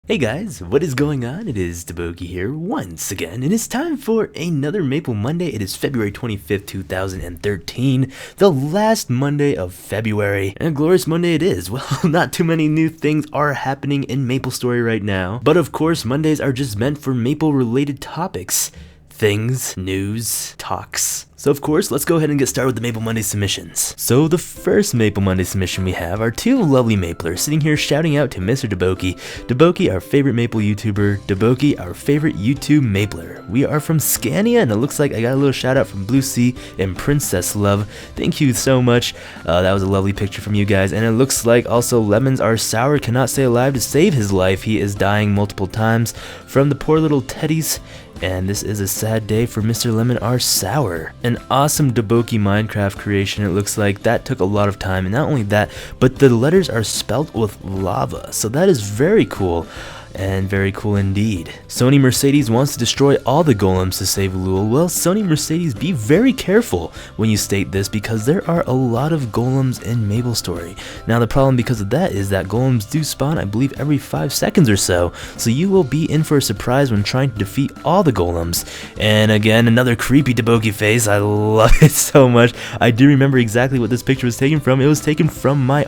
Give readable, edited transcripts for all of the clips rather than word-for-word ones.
Hey guys, what is going on? It is DaBoki here once again, and it's time for another Maple Monday. It is February 25th, 2013, the last Monday of February, and a glorious Monday it is. Well, not too many new things are happening in MapleStory right now, but of course Mondays are just meant for Maple-related topics. Things, news, talks. So of course, let's go ahead and get started with the Maple Monday submissions. So the first Maple Monday submission we have are two lovely Maplers sitting here shouting out to Mr. DaBoki. DaBoki, our favorite Maple YouTuber. DaBoki, our favorite YouTube Mapler. We are from Scania, and it looks like I got a little shout out from Blue Sea and Princess Love. Thank you so much. That was a lovely picture from you guys. And it looks like also Lemons Are Sour cannot stay alive to save his life. He is dying multiple times from the poor little teddies. And this is a sad day for Mr. Lemon R. Sour. An awesome DaBoki Minecraft creation. It looks like that took a lot of time, and not only that, but the letters are spelt with lava, so that is very cool. And very cool indeed. Sony Mercedes wants to destroy all the golems to save Lul. Well, Sony Mercedes, be very careful when you state this, because there are a lot of golems in MapleStory. Now the problem because of that is that golems do spawn, I believe, every 5 seconds or so you will be in for a surprise when trying to defeat all the golems. And again, another creepy DaBoki face. I love it so much. I do remember exactly what this picture was taken from. It was taken from my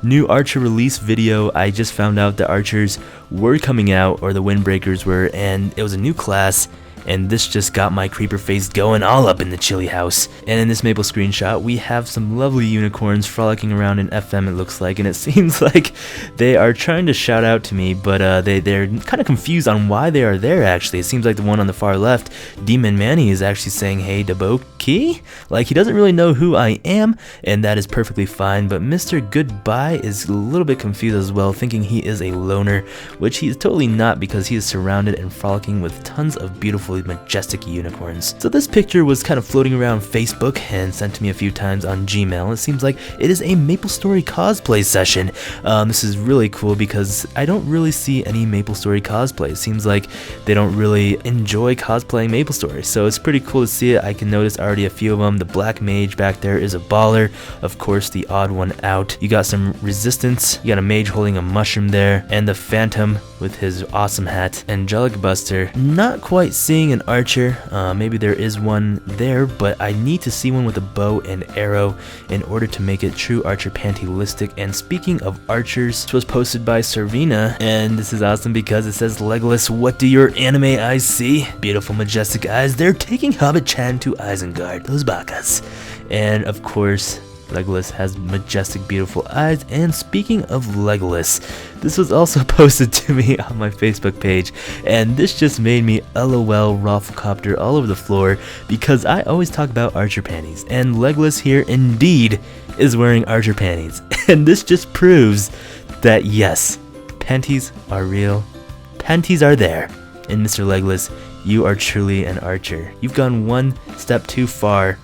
new Archer release video. I just found out that Archers were coming out, or the Windbreakers were, and it was a new class, and this just got my creeper face going all up in the chilly house. And in this Maple screenshot, we have some lovely unicorns frolicking around in FM, it looks like, and it seems like they are trying to shout out to me, but they're kind of confused on why they are there, actually. It seems like the one on the far left, Demon Manny, is actually saying, "Hey, DaBoki?" Like, he doesn't really know who I am, and that is perfectly fine, but Mr. Goodbye is a little bit confused as well, thinking he is a loner, which he is totally not, because he is surrounded and frolicking with tons of beautiful majestic unicorns. So this picture was kind of floating around Facebook and sent to me a few times on Gmail. It seems like it is a MapleStory cosplay session. This is really cool because I don't really see any MapleStory cosplay. It seems like they don't really enjoy cosplaying MapleStory, so it's pretty cool to see it. I can notice already a few of them. The Black Mage back there is a baller, of course the odd one out. You got some resistance, you got a mage holding a mushroom there, and the Phantom with his awesome hat. Angelic Buster, not quite seeing an archer. Maybe there is one there, but I need to see one with a bow and arrow in order to make it true archer pantylistic. And speaking of archers, this was posted by Servina, and this is awesome because it says, "Legolas, what do your anime eyes see? Beautiful majestic eyes, they're taking Hobbit-chan to Isengard, those bakas." And of course, Legolas has majestic, beautiful eyes. And speaking of Legolas, this was also posted to me on my Facebook page, and this just made me LOL Rafflecopter all over the floor, because I always talk about archer panties, and Legolas here indeed is wearing archer panties. And this just proves that yes, panties are real, panties are there, and Mr. Legolas, you are truly an archer. You've gone one step too far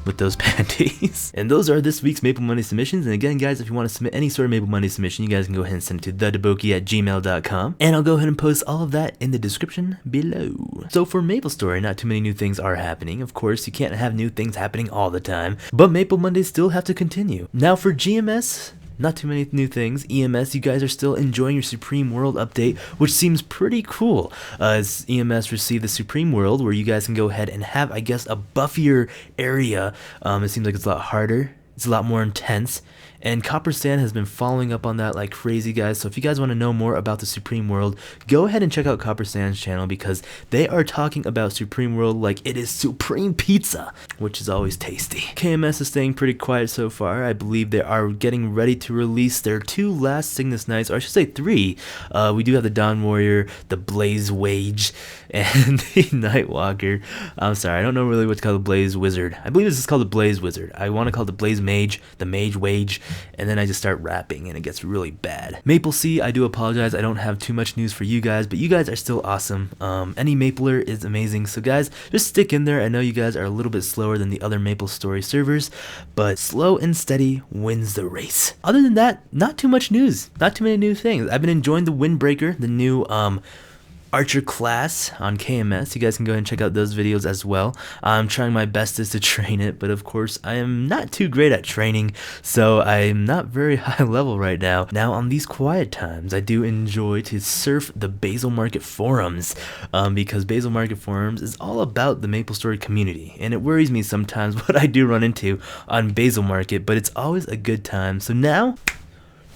with those panties. And those are this week's Maple Monday submissions. And again, guys, if you want to submit any sort of Maple Monday submission, you guys can go ahead and send it to TheDaBoki@gmail.com, and I'll go ahead and post all of that in the description below. So for MapleStory, not too many new things are happening. Of course, you can't have new things happening all the time, but Maple Mondays still have to continue. Now for GMS, not too many new things. EMS, you guys are still enjoying your Supreme World update, which seems pretty cool. As EMS received the Supreme World, where you guys can go ahead and have, I guess, a buffier area. It seems like it's a lot harder. It's a lot more intense. And Copper Sand has been following up on that like crazy, guys. So if you guys want to know more about the Supreme World, go ahead and check out Copper Sand's channel, because they are talking about Supreme World like it is Supreme Pizza, which is always tasty. KMS is staying pretty quiet so far. I believe they are getting ready to release their 2 last Cygnus Knights, or I should say 3. We do have the Dawn Warrior, the Blaze Wage, and the Nightwalker. I'm sorry, I don't know really what to call the Blaze Wizard. I believe this is called the Blaze Wizard. I want to call it the Blaze Mage, the Mage Wage, and then I just start rapping and it gets really bad. Maple C, I do apologize, I don't have too much news for you guys, but you guys are still awesome. Any Mapler is amazing, so guys, just stick in there. I know you guys are a little bit slower than the other MapleStory servers, but slow and steady wins the race. Other than that, not too much news, not too many new things. I've been enjoying the Windbreaker, the new archer class on KMS. You guys can go ahead and check out those videos as well. I'm trying my bestest to train it, but of course I am not too great at training, so I'm not very high level right now. Now on these quiet times, I do enjoy to surf the Basil Market forums, because Basil Market forums is all about the MapleStory community, and it worries me sometimes what I do run into on Basil Market, but it's always a good time. So now,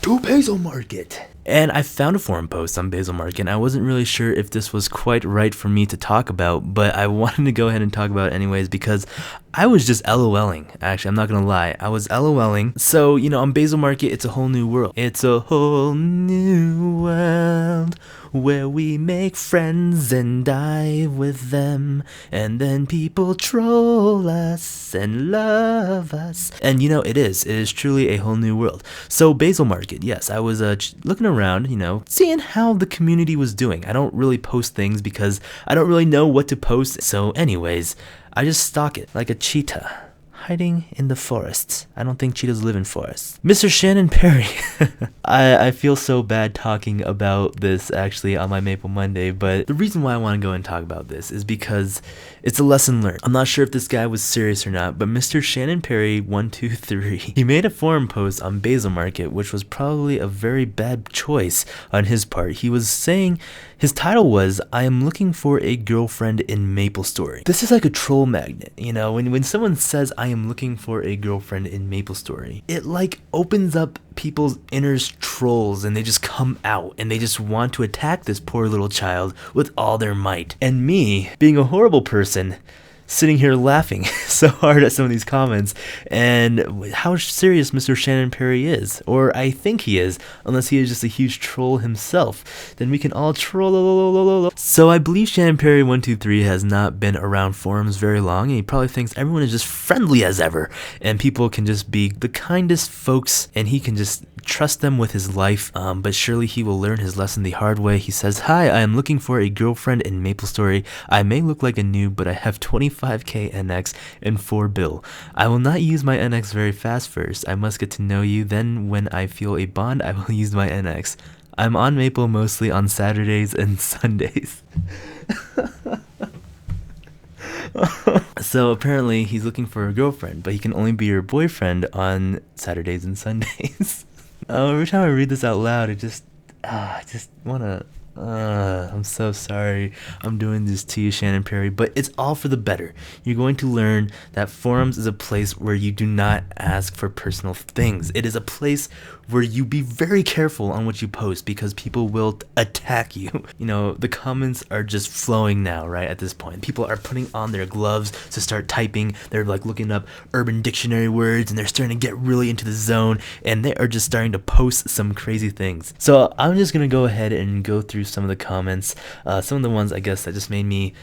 to Basil Market! And I found a forum post on Basil Market, and I wasn't really sure if this was quite right for me to talk about, but I wanted to go ahead and talk about it anyways because I was just LOLing. Actually, I'm not gonna lie, I was LOLing. So, you know, on Basil Market, it's a whole new world. It's a whole new world where we make friends and dive with them, and then people troll us and love us. And you know, it is truly a whole new world. So Basil Market, yes, I was looking around, you know, seeing how the community was doing. I don't really post things because I don't really know what to post. So anyways, I just stalk it like a cheetah hiding in the forests. I don't think cheetahs live in forests. Mr. Shannon Perry. I feel so bad talking about this actually on my Maple Monday, but the reason why I want to go and talk about this is because it's a lesson learned. I'm not sure if this guy was serious or not, but Mr. Shannon Perry 123, he made a forum post on Basil Market, which was probably a very bad choice on his part. He was saying, his title was, "I am looking for a girlfriend in MapleStory." This is like a troll magnet, you know, when someone says, "I am looking for a girlfriend in MapleStory," it like opens up people's inner trolls, and they just come out and they just want to attack this poor little child with all their might. And me, being a horrible person, sitting here laughing so hard at some of these comments and how serious Mr. Shannon Perry is, or I think he is, unless he is just a huge troll himself. Then we can all troll. So I believe Shannon Perry 123 has not been around forums very long, and he probably thinks everyone is just friendly as ever, and people can just be the kindest folks, and he can just trust them with his life, but surely he will learn his lesson the hard way. He says, "Hi, I am looking for a girlfriend in MapleStory. I may look like a noob, but I have 25k NX and 4 bill. I will not use my NX very fast first. I must get to know you, then when I feel a bond, I will use my NX. I'm on Maple mostly on Saturdays and Sundays." So apparently he's looking for a girlfriend, but he can only be your boyfriend on Saturdays and Sundays. Every time I read this out loud, I just wanna, I'm so sorry I'm doing this to you, Shannon Perry, but it's all for the better. You're going to learn that forums is a place where you do not ask for personal things. It is a place where you be very careful on what you post because people will attack you. You know, the comments are just flowing now, right, at this point. People are putting on their gloves to start typing. They're like looking up Urban Dictionary words, and they're starting to get really into the zone, and they are just starting to post some crazy things. So I'm just gonna go ahead and go through some of the comments, some of the ones I guess that just made me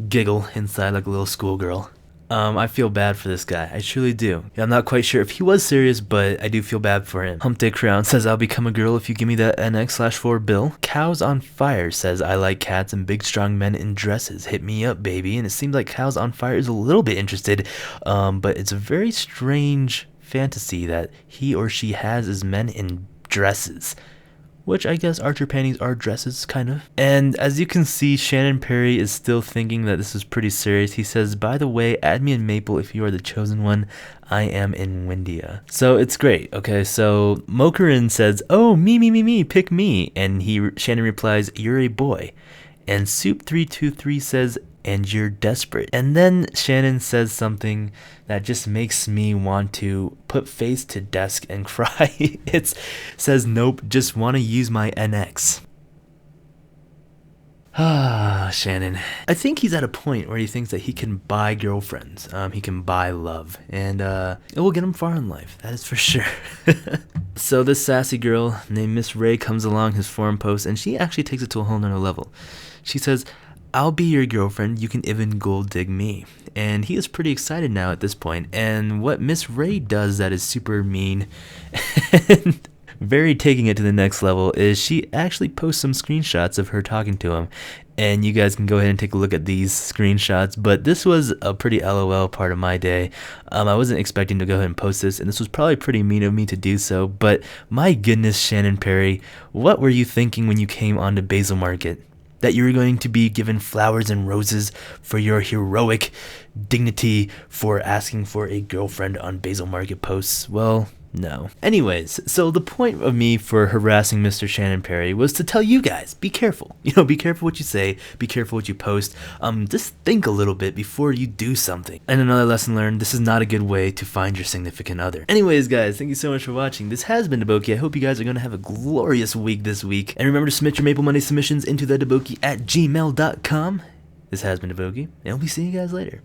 giggle inside like a little schoolgirl. I feel bad for this guy. I truly do. I'm not quite sure if he was serious, but I do feel bad for him. Hump Day Crown says, "I'll become a girl if you give me that NX/4 bill." Cows on Fire says, "I like cats and big strong men in dresses. Hit me up, baby." And it seems like Cows on Fire is a little bit interested, but it's a very strange fantasy that he or she has as men in dresses. Which I guess archer panties are dresses, kind of. And as you can see, Shannon Perry is still thinking that this is pretty serious. He says, "By the way, add me in Maple if you are the chosen one. I am in Windia." So it's great. Okay, so Mokarin says, "Oh, me, pick me." And Shannon replies, "You're a boy." And Soup323 says, "And you're desperate." And then Shannon says something that just makes me want to put face to desk and cry. It says, "Nope, just want to use my NX." Shannon. I think he's at a point where he thinks that he can buy girlfriends. He can buy love. And it will get him far in life. That is for sure. So this sassy girl named Miss Ray comes along his forum post, and she actually takes it to a whole nother level. She says, "I'll be your girlfriend, you can even gold dig me." And he is pretty excited now at this point. And what Miss Ray does that is super mean and very taking it to the next level is she actually posts some screenshots of her talking to him. And you guys can go ahead and take a look at these screenshots. But this was a pretty LOL part of my day. I wasn't expecting to go ahead and post this, and this was probably pretty mean of me to do so. But my goodness, Shannon Perry, what were you thinking when you came onto Basil Market? that you're going to be given flowers and roses for your heroic dignity for asking for a girlfriend on Basil Market posts? Well, no. Anyways, so the point of me for harassing Mr. Shannon Perry was to tell you guys, be careful. Be careful what you say, be careful what you post. Just think a little bit before you do something. And another lesson learned, this is not a good way to find your significant other. Anyways, guys, thank you so much for watching. This has been DaBoki. I hope you guys are going to have a glorious week this week. And remember to submit your Maple Monday submissions into TheDaBoki at gmail.com. This has been DaBoki, and we'll be seeing you guys later.